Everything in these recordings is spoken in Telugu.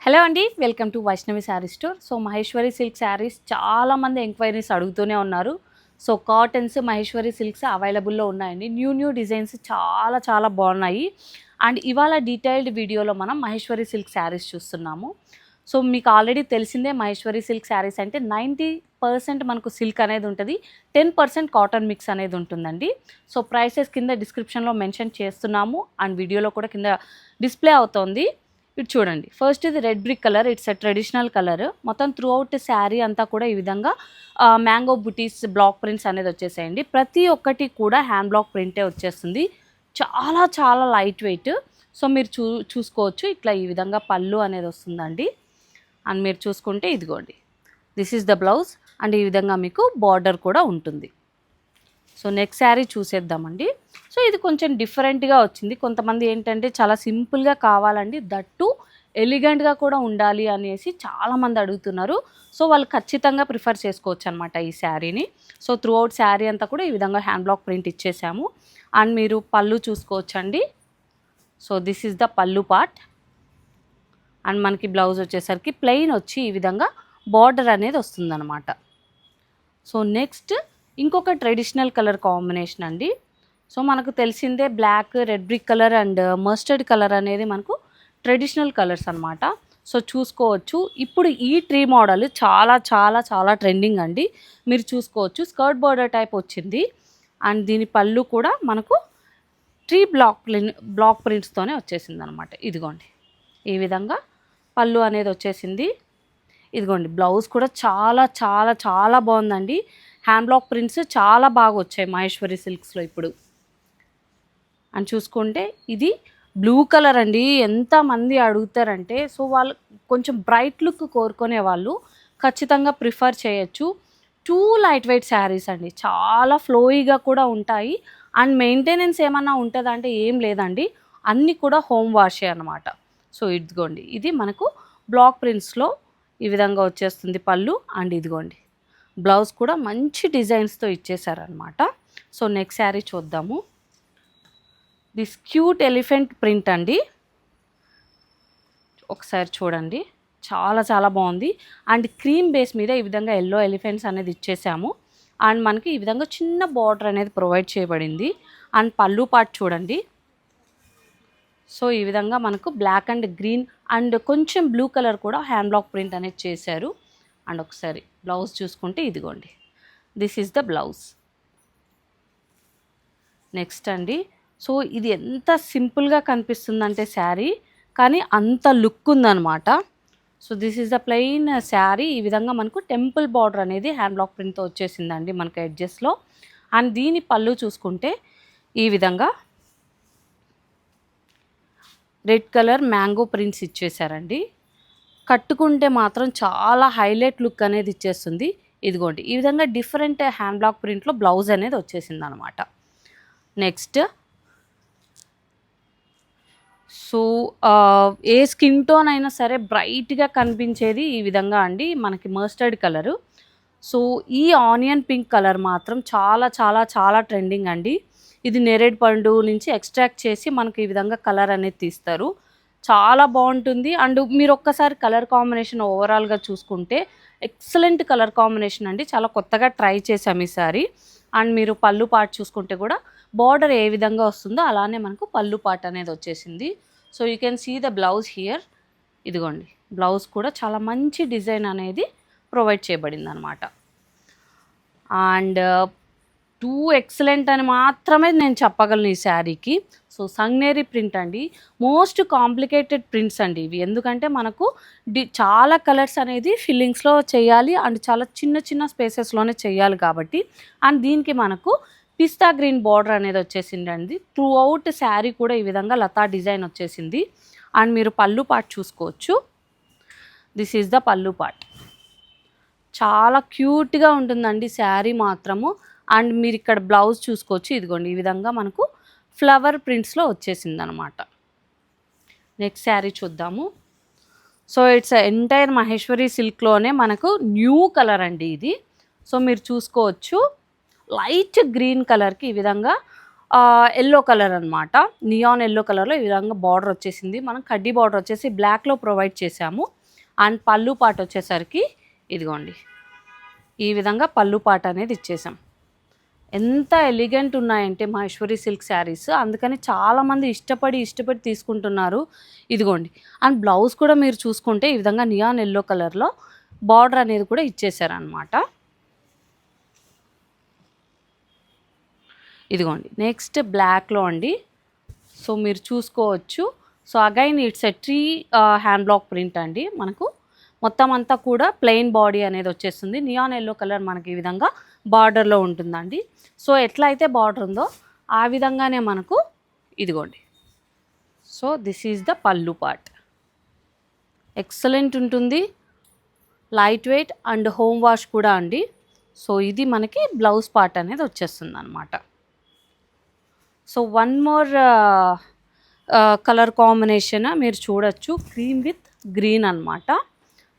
హలో అండి, welcome to Vaishnavi sari store. So Maheshwari silk saris చాలామంది ఎంక్వైరీస్ అడుగుతూనే ఉన్నారు. సో కాటన్స్ మహేశ్వరి సిల్క్స్ అవైలబుల్లో ఉన్నాయండి. న్యూ డిజైన్స్ చాలా బాగున్నాయి. అండ్ ఇవాళ డీటెయిల్డ్ వీడియోలో మనం మహేశ్వరి సిల్క్ శారీస్ చూస్తున్నాము. సో మీకు ఆల్రెడీ తెలిసిందే, మహేశ్వరి సిల్క్ శారీస్ అంటే 90% మనకు సిల్క్ అనేది ఉంటుంది, 10% కాటన్ మిక్స్ అనేది ఉంటుందండి. సో ప్రైసెస్ కింద డిస్క్రిప్షన్లో మెన్షన్ చేస్తున్నాము అండ్ వీడియోలో కూడా కింద డిస్ప్లే అవుతోంది. ఇది చూడండి, ఫస్ట్ ఇది red brick colour. It's a traditional colour. మొత్తం త్రూ అవుట్ శారీ అంతా కూడా ఈ విధంగా మ్యాంగో బుటీస్ బ్లాక్ ప్రింట్స్ అనేది వచ్చేసాయండి. ప్రతి ఒక్కటి కూడా హ్యాండ్ బ్లాక్ ప్రింటే వచ్చేస్తుంది. చాలా లైట్ వెయిట్. సో మీరు చూసుకోవచ్చు, ఇట్లా ఈ విధంగా పళ్ళు అనేది వస్తుందండి. అండ్ మీరు చూసుకుంటే ఇదిగోండి, this is the blouse. And ఈ విధంగా మీకు బార్డర్ కూడా ఉంటుంది. సో నెక్స్ట్ శారీ చూసేద్దామండి. సో ఇది కొంచెం డిఫరెంట్గా వచ్చింది. కొంతమంది ఏంటంటే చాలా సింపుల్గా కావాలండి, దట్టు ఎలిగెంట్గా కూడా ఉండాలి అనేసి చాలామంది అడుగుతున్నారు. సో వాళ్ళు ఖచ్చితంగా ప్రిఫర్ చేసుకోవచ్చు అనమాట ఈ శారీని. సో త్రూ అవుట్ శారీ అంతా కూడా ఈ విధంగా హ్యాండ్ బ్లాక్ ప్రింట్ ఇచ్చేసాము. అండ్ మీరు పళ్ళు చూసుకోవచ్చండి. So this is the pallu part. And మనకి బ్లౌజ్ వచ్చేసరికి ప్లెయిన్ వచ్చి ఈ విధంగా బార్డర్ అనేది వస్తుందన్నమాట. సో నెక్స్ట్ ఇంకొక ట్రెడిషనల్ కలర్ కాంబినేషన్ అండి. సో మనకు తెలిసిందే, black, red brick colour and mustard colour అనేది మనకు ట్రెడిషనల్ కలర్స్ అనమాట. సో చూసుకోవచ్చు, ఇప్పుడు ఈ ట్రీ మోడల్ చాలా ట్రెండింగ్ అండి. మీరు చూసుకోవచ్చు, స్కర్ట్ బార్డర్ టైప్ వచ్చింది. అండ్ దీని పళ్ళు కూడా మనకు ట్రీ బ్లాక్ ప్రింట్స్తోనే వచ్చేసింది అనమాట. ఇదిగోండి, ఈ విధంగా పళ్ళు అనేది వచ్చేసింది. ఇదిగోండి, బ్లౌజ్ కూడా చాలా బాగుందండి. హ్యాండ్ బ్లాక్ ప్రింట్స్ చాలా బాగా వచ్చాయి మహేశ్వరి సిల్క్స్లో ఇప్పుడు. అని చూసుకుంటే ఇది బ్లూ కలర్ అండి. ఎంతమంది అడుగుతారంటే, సో వాళ్ళు కొంచెం బ్రైట్ లుక్ కోరుకునే వాళ్ళు ఖచ్చితంగా ప్రిఫర్ చేయొచ్చు. టూ లైట్ వెయిట్ శారీస్ అండి, చాలా ఫ్లోయిగా కూడా ఉంటాయి. అండ్ మెయింటెనెన్స్ ఏమన్నా ఉంటుందా అంటే ఏం లేదండి, అన్నీ కూడా హోమ్ వాషే అనమాట. సో ఇదిగోండి, ఇది మనకు బ్లాక్ ప్రింట్స్లో ఈ విధంగా వచ్చేస్తుంది పళ్ళు. అండ్ ఇదిగోండి, బ్లౌజ్ కూడా మంచి డిజైన్స్తో ఇచ్చేసారనమాట. సో నెక్స్ట్ శారీ చూద్దాము. దిస్ క్యూట్ ఎలిఫెంట్ ప్రింట్ అండి. ఒకసారి చూడండి, చాలా బాగుంది. అండ్ క్రీమ్ బేస్ మీద ఈ విధంగా ఎల్లో ఎలిఫెంట్స్ అనేది ఇచ్చేసాము. అండ్ మనకి ఈ విధంగా చిన్న బార్డర్ అనేది ప్రొవైడ్ చేయబడింది. అండ్ పళ్ళు పార్ట్ చూడండి. సో ఈ విధంగా మనకు బ్లాక్ అండ్ గ్రీన్ అండ్ కొంచెం బ్లూ కలర్ కూడా హ్యాండ్ బ్లాక్ ప్రింట్ అనేది చేశారు. అండ్ ఒకసారి బ్లౌజ్ చూసుకుంటే ఇదిగోండి, this is the blouse. Next అండి, సో ఇది ఎంత సింపుల్గా కనిపిస్తుందంటే శారీ, కానీ అంత లుక్ ఉందన్నమాట. So this is the plain sari. ఈ విధంగా మనకు టెంపుల్ బార్డర్ అనేది హ్యాండ్ బ్లాక్ ప్రింట్తో వచ్చేసిందండి మనకు ఎడ్జెస్లో. అండ్ దీని పళ్ళు చూసుకుంటే ఈ విధంగా రెడ్ కలర్ మ్యాంగో ప్రింట్స్ ఇచ్చేసారండి. కట్టుకుంటే మాత్రం చాలా హైలైట్ లుక్ అనేది ఇచ్చేస్తుంది. ఇదిగోండి, ఈ విధంగా డిఫరెంట్ హ్యాండ్ బ్లాక్ ప్రింట్లో బ్లౌజ్ అనేది వచ్చేసింది అనమాట. నెక్స్ట్, సో ఏ స్కిన్ టోన్ అయినా సరే బ్రైట్గా కనిపించేది ఈ విధంగా అండి, మనకి మస్టర్డ్ కలరు. సో ఈ ఆనియన్ పింక్ కలర్ మాత్రం చాలా ట్రెండింగ్ అండి. ఇది నేరేడ్ పండు నుంచి ఎక్స్ట్రాక్ట్ చేసి మనకి ఈ విధంగా కలర్ అనేది తీస్తారు. చాలా బాగుంటుంది. అండ్ మీరు ఒక్కసారి కలర్ కాంబినేషన్ ఓవరాల్గా చూసుకుంటే ఎక్సలెంట్ కలర్ కాంబినేషన్ అండి. చాలా కొత్తగా ట్రై చేసాము ఈసారి. అండ్ మీరు పళ్ళు పార్ట్ చూసుకుంటే కూడా బార్డర్ ఏ విధంగా వస్తుందో అలానే మనకు పళ్ళు పార్ట్ అనేది వచ్చేసింది. So you can see the blouse here. ఇదిగోండి, బ్లౌజ్ కూడా చాలా మంచి డిజైన్ అనేది ప్రొవైడ్ చేయబడింది అనమాట. అండ్ టూ ఎక్సలెంట్ అని మాత్రమే నేను చెప్పగలను ఈ శారీకి. సో సంగ్నేరి ప్రింట్ అండి, మోస్ట్ కాంప్లికేటెడ్ ప్రింట్స్ అండి ఇవి. ఎందుకంటే మనకు చాలా కలర్స్ అనేది ఫిల్లింగ్స్లో చేయాలి అండ్ చాలా చిన్న స్పేసెస్లోనే చేయాలి కాబట్టి. అండ్ దీనికి మనకు పిస్తా గ్రీన్ బార్డర్ అనేది వచ్చేసిందండి. త్రూ అవుట్ శారీ కూడా ఈ విధంగా లతా డిజైన్ వచ్చేసింది. అండ్ మీరు పళ్ళు పార్ట్ చూసుకోవచ్చు. This is the pallu part. చాలా క్యూట్గా ఉంటుందండి శారీ మాత్రము. అండ్ మీరు ఇక్కడ బ్లౌజ్ చూసుకోవచ్చు. ఇదిగోండి, ఈ విధంగా మనకు ఫ్లవర్ ప్రింట్స్లో వచ్చేసింది అనమాట. నెక్స్ట్ శారీ చూద్దాము. సో ఇట్స్ ఎంటైర్ మహేశ్వరి సిల్క్లోనే మనకు న్యూ కలర్ అండి ఇది. సో మీరు చూసుకోవచ్చు, లైట్ గ్రీన్ కలర్కి ఈ విధంగా ఎల్లో కలర్ అనమాట, నియాన్ ఎల్లో కలర్లో ఈ విధంగా బార్డర్ వచ్చేసింది. మనం కడ్డీ బార్డర్ వచ్చేసి బ్లాక్లో ప్రొవైడ్ చేసాము. అండ్ పళ్ళు పాట వచ్చేసరికి ఇదిగోండి ఈ విధంగా పళ్ళు పాట అనేది ఇచ్చేసాం. ఎంత ఎలిగెంట్ ఉన్నాయంటే మహేశ్వరి సిల్క్ శారీస్, అందుకని చాలామంది ఇష్టపడి తీసుకుంటున్నారు. ఇదిగోండి. అండ్ బ్లౌజ్ కూడా మీరు చూసుకుంటే ఈ విధంగా నియాన్ ఎల్లో కలర్లో బార్డర్ అనేది కూడా ఇచ్చేసారనమాట. ఇదిగోండి నెక్స్ట్ బ్లాక్లో అండి. సో మీరు చూసుకోవచ్చు. So again it's a tree hand block print అండి. మనకు మొత్తం అంతా కూడా ప్లెయిన్ బాడీ అనేది వచ్చేస్తుంది. నియాన్ ఎల్లో కలర్ మనకి ఈ విధంగా బార్డర్లో ఉంటుందండి. సో ఎట్లా అయితే బార్డర్ ఉందో ఆ విధంగానే మనకు ఇదిగోండి. So this is the pallu part. Excellent ఉంటుంది, light weight and home wash కూడా అండి. సో ఇది మనకి బ్లౌజ్ పార్ట్ అనేది వచ్చేస్తుంది అనమాట. So one more colour combination మీరు చూడొచ్చు, క్రీమ్ విత్ గ్రీన్ అనమాట.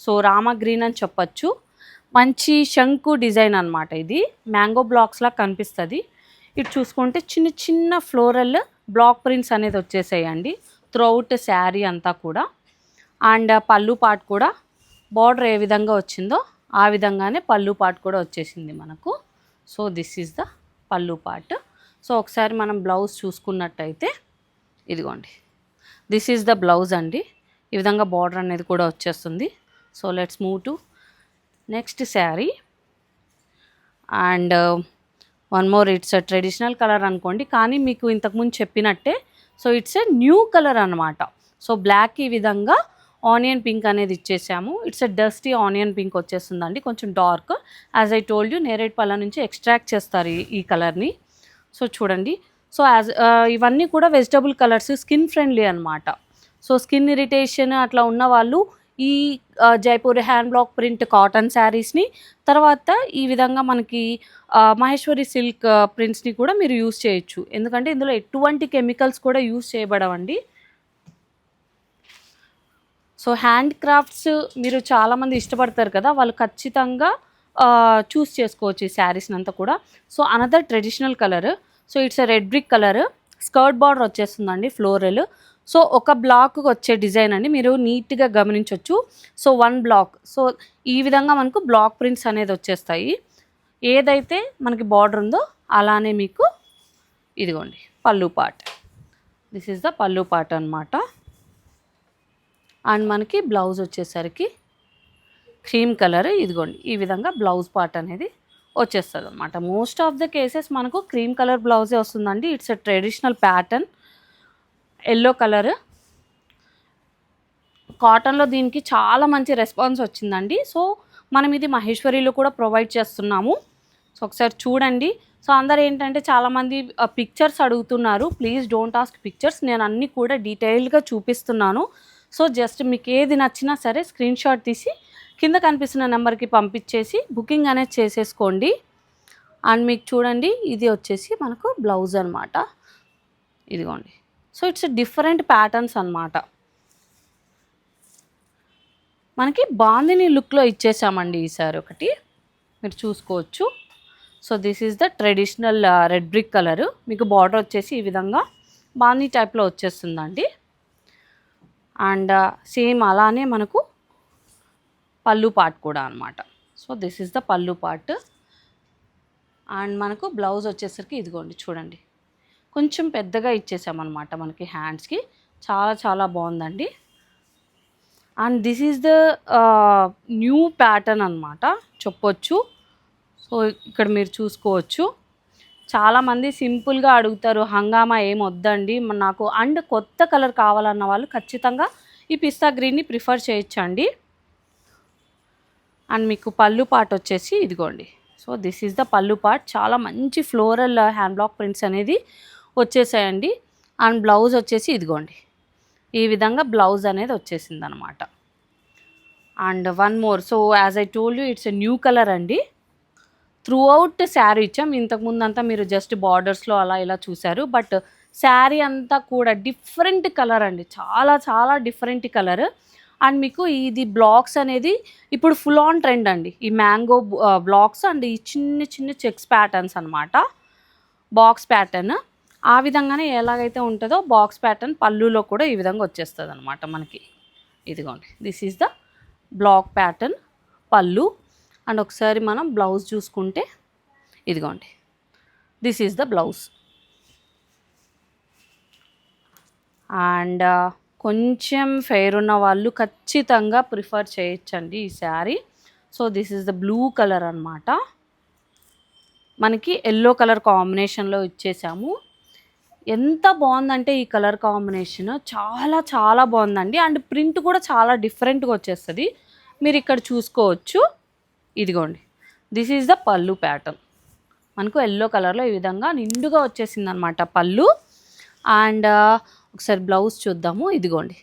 సో రామా గ్రీన్ అని చెప్పచ్చు. మంచి శంకు డిజైన్ అనమాట. ఇది మ్యాంగో బ్లాక్స్లా కనిపిస్తుంది. ఇటు చూసుకుంటే చిన్న చిన్న ఫ్లోరల్ బ్లాక్ ప్రింట్స్ అనేది వచ్చేసాయండి త్రూఅవుట్ శారీ అంతా కూడా. అండ్ పళ్ళు పార్ట్ కూడా బార్డర్ ఏ విధంగా వచ్చిందో ఆ విధంగానే పళ్ళు పార్ట్ కూడా వచ్చేసింది మనకు. So this is the pallu part. So ఒకసారి మనం బ్లౌజ్ చూసుకున్నట్టయితే ఇదిగోండి, దిస్ ఈజ్ ద బ్లౌజ్ అండి. ఈ విధంగా బార్డర్ అనేది కూడా వచ్చేస్తుంది. So let's move to next sari. And one more, it's a traditional colour అనుకోండి, కానీ మీకు ఇంతకుముందు చెప్పినట్టే so it's a new colour అనమాట. సో బ్లాక్ ఈ విధంగా ఆనియన్ పింక్ అనేది ఇచ్చేసాము. It's a dusty onion pink వచ్చేస్తుందండి, కొంచెం dark. As I told you నేరేడ్పల్లి నుంచి ఎక్స్ట్రాక్ట్ చేస్తారు ఈ కలర్ని. సో చూడండి. సో ఇవన్నీ కూడా వెజిటబుల్ కలర్స్, స్కిన్ ఫ్రెండ్లీ అనమాట. సో స్కిన్ ఇరిటేషన్ అట్లా ఉన్న వాళ్ళు ఈ Jaipur hand block print cotton శారీస్ని, తర్వాత ఈ విధంగా మనకి మహేశ్వరి సిల్క్ ప్రింట్స్ని కూడా మీరు యూస్ చేయొచ్చు. ఎందుకంటే ఇందులో ఎటువంటి కెమికల్స్ కూడా యూస్ చేయబడవండి. సో హ్యాండ్ క్రాఫ్ట్స్ మీరు చాలామంది ఇష్టపడతారు కదా, వాళ్ళు ఖచ్చితంగా చూస్ చేసుకోవచ్చు ఈ శారీస్ని అంతా కూడా. So another traditional colour. So it's a red brick colour, skirt border వచ్చేస్తుందండి ఫ్లోరల్. సో ఒక బ్లాక్ వచ్చే డిజైన్ అండి, మీరు నీట్గా గమనించవచ్చు. So one black. సో ఈ విధంగా మనకు బ్లాక్ ప్రింట్స్ అనేది వచ్చేస్తాయి. ఏదైతే మనకి బార్డర్ ఉందో అలానే మీకు ఇదిగోండి పళ్ళు part. This is the pallu part అనమాట. అండ్ మనకి బ్లౌజ్ వచ్చేసరికి క్రీమ్ కలర్. ఇదిగోండి ఈ విధంగా బ్లౌజ్ పార్ట్ అనేది వచ్చేస్తుంది అనమాట. మోస్ట్ ఆఫ్ ద కేసెస్ మనకు క్రీమ్ కలర్ బ్లౌజే వస్తుందండి. It's a traditional pattern, yellow colour. కాటన్లో దీనికి చాలా మంచి రెస్పాన్స్ వచ్చిందండి. సో మనం ఇది మహేశ్వరిలో కూడా ప్రొవైడ్ చేస్తున్నాము. సో ఒకసారి చూడండి. సో అందరు ఏంటంటే చాలామంది పిక్చర్స్ అడుగుతున్నారు. ప్లీజ్ డోంట్ ఆస్క్ పిక్చర్స్, నేను అన్నీ కూడా డీటెయిల్గా చూపిస్తున్నాను. సో జస్ట్ మీకు ఏది నచ్చినా సరే స్క్రీన్ షాట్ తీసి కింద కనిపిస్తున్న నెంబర్కి పంపించేసి బుకింగ్ అనేది చేసేసుకోండి. అండ్ మీకు చూడండి, ఇది వచ్చేసి మనకు బ్లౌజ్ అనమాట. ఇదిగోండి. సో ఇట్స్ డిఫరెంట్ ప్యాటర్న్స్ అనమాట. మనకి బాందిని లుక్లో ఇచ్చేసామండి ఈసారి ఒకటి, మీరు చూసుకోవచ్చు. So this is the traditional red brick colour. మీకు బార్డర్ వచ్చేసి ఈ విధంగా బాందీ టైప్లో వచ్చేస్తుందండి. అండ్ సేమ్ అలానే మనకు పళ్ళు పార్ట్ కూడా అనమాట. So this is the pallu part. And మనకు బ్లౌజ్ వచ్చేసరికి ఇదిగోండి చూడండి, కొంచెం పెద్దగా ఇచ్చేసామన్నమాట మనకి హ్యాండ్స్కి. చాలా చాలా బాగుందండి. And this is the new pattern అనమాట చెప్పొచ్చు. సో ఇక్కడ మీరు చూసుకోవచ్చు. చాలామంది సింపుల్గా అడుగుతారు, హంగామా ఏం వద్దండి నాకు, అండ్ కొత్త కలర్ కావాలన్న వాళ్ళు ఖచ్చితంగా ఈ పిస్తా గ్రీన్ని ప్రిఫర్ చేయొచ్చండి. అండ్ మీకు పళ్ళు పార్ట్ వచ్చేసి ఇదిగోండి. So this is the pallu part. చాలా మంచి ఫ్లోరల్ హ్యాండ్ బ్లాక్ ప్రింట్స్ అనేది వచ్చేసాయండి. అండ్ బ్లౌజ్ వచ్చేసి ఇదిగోండి ఈ విధంగా బ్లౌజ్ అనేది వచ్చేసింది అనమాట. And one more. So as I told you it's a new colour అండి. త్రూ అవుట్ శారీ ఇచ్చాం. ఇంతకుముందు అంతా మీరు జస్ట్ బార్డర్స్లో అలా ఇలా చూసారు, బట్ శారీ అంతా కూడా డిఫరెంట్ కలర్ అండి, చాలా చాలా డిఫరెంట్ కలర్. అండ్ మీకు ఇది బ్లాక్స్ అనేది ఇప్పుడు ఫుల్ ఆన్ ట్రెండ్ అండి, ఈ మ్యాంగో బ్లాక్స్ అండ్ ఈ చిన్న చిన్న చెక్స్ ప్యాటర్న్స్ అనమాట, బాక్స్ ప్యాటర్న్. ఆ విధంగానే ఎలాగైతే ఉంటుందో బాక్స్ ప్యాటర్న్ పళ్ళులో కూడా ఈ విధంగా వచ్చేస్తుంది అనమాట మనకి. ఇదిగోండి, this is the black pattern pallu. And ఒకసారి మనం బ్లౌజ్ చూసుకుంటే ఇదిగోండి, this is the blouse. And కొంచెం ఫెయిర్ ఉన్న వాళ్ళు ఖచ్చితంగా ప్రిఫర్ చేయొచ్చండి ఈ sari. So this is the blue colour అనమాట. మనకి ఎల్లో కలర్ కాంబినేషన్లో ఇచ్చేసాము. ఎంత బాగుందంటే ఈ కలర్ కాంబినేషన్ చాలా చాలా బాగుందండి. అండ్ ప్రింట్ కూడా చాలా డిఫరెంట్గా వచ్చేస్తుంది. మీరు ఇక్కడ చూసుకోవచ్చు. ఇదిగోండి, దిస్ ఈజ్ ద పళ్ళు ప్యాటర్న్. మనకు ఎల్లో కలర్లో ఈ విధంగా నిండుగా వచ్చేసింది అనమాట పళ్ళు. అండ్ ఒకసారి బ్లౌజ్ చూద్దాము. ఇదిగోండి,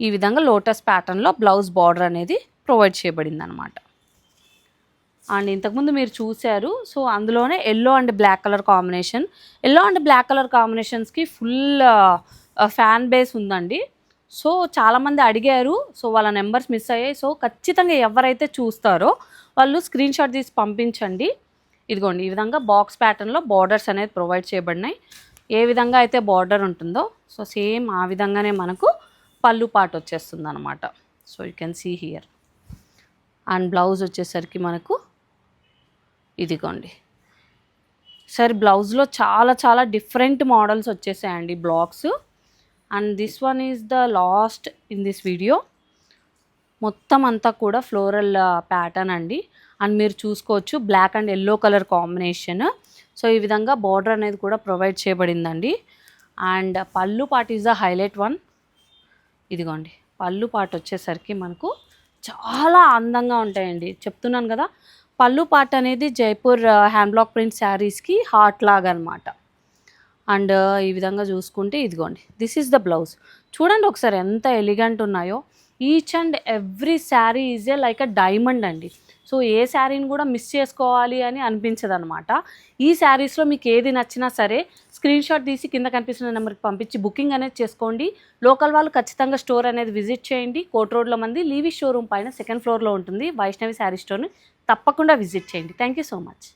ఈ విధంగా లోటస్ ప్యాటర్న్లో బ్లౌజ్ బార్డర్ అనేది ప్రొవైడ్ చేయబడింది అనమాట. అండ్ ఇంతకుముందు మీరు చూశారు. సో అందులోనే yellow and black colour combination. Yellow and black colour కాంబినేషన్స్కి ఫుల్ ఫ్యాన్ బేస్ ఉందండి. సో చాలామంది అడిగారు. సో వాళ్ళ నెంబర్స్ మిస్ అయ్యాయి. సో ఖచ్చితంగా ఎవరైతే చూస్తారో వాళ్ళు స్క్రీన్ షాట్ తీసి పంపించండి. ఇదిగోండి, ఈ విధంగా బాక్స్ ప్యాటర్న్లో బార్డర్స్ అనేది ప్రొవైడ్ చేయబడినాయి. ఏ విధంగా అయితే బార్డర్ ఉంటుందో సో సేమ్ ఆ విధంగానే మనకు పళ్ళు పార్ట్ వచ్చేస్తుంది అనమాట. So you can see here. And blouse వచ్చేసరికి మనకు ఇదిగోండి, సరే బ్లౌజ్లో చాలా చాలా డిఫరెంట్ మోడల్స్ వచ్చేసాయండి blocks. And this one is the last in this video. మొత్తం అంతా కూడా ఫ్లోరల్ ప్యాటర్న్ అండి. అండ్ మీరు చూసుకోవచ్చు black and yellow colour combination. So ఈ విధంగా బార్డర్ అనేది కూడా ప్రొవైడ్ చేయబడిందండి. అండ్ పళ్ళు part is the highlight one. ఇదిగోండి, పళ్ళు పార్ట్ వచ్చేసరికి మనకు చాలా అందంగా ఉంటాయండి. చెప్తున్నాను కదా, పళ్ళు పార్ట్ అనేది జైపూర్ హ్యాండ్ బ్లాక్ ప్రింట్ శారీస్కి హార్ట్ లాగా అనమాట. అండ్ ఈ విధంగా చూసుకుంటే ఇదిగోండి, దిస్ ఈజ్ ద బ్లౌజ్. చూడండి ఒకసారి ఎంత ఎలిగెంట్ ఉన్నాయో. Each and every sari is a like a diamond అండి. సో ఏ శారీని కూడా మిస్ చేసుకోవాలి అని అనిపించదు అనమాట. ఈ శారీస్లో మీకు ఏది నచ్చినా సరే స్క్రీన్ షాట్ తీసి కింద కనిపిస్తున్న నెంబర్కి పంపించి బుకింగ్ అనేది చేసుకోండి. లోకల్ వాళ్ళు ఖచ్చితంగా స్టోర్ అనేది విజిట్ చేయండి. కోట్ రోడ్లో మంది లీవీ షోరూమ్ పైన 2nd ఫ్లోర్లో ఉంటుంది వైష్ణవి శారీ స్టోర్ని తప్పకుండా విజిట్ చేయండి. Thank you so much.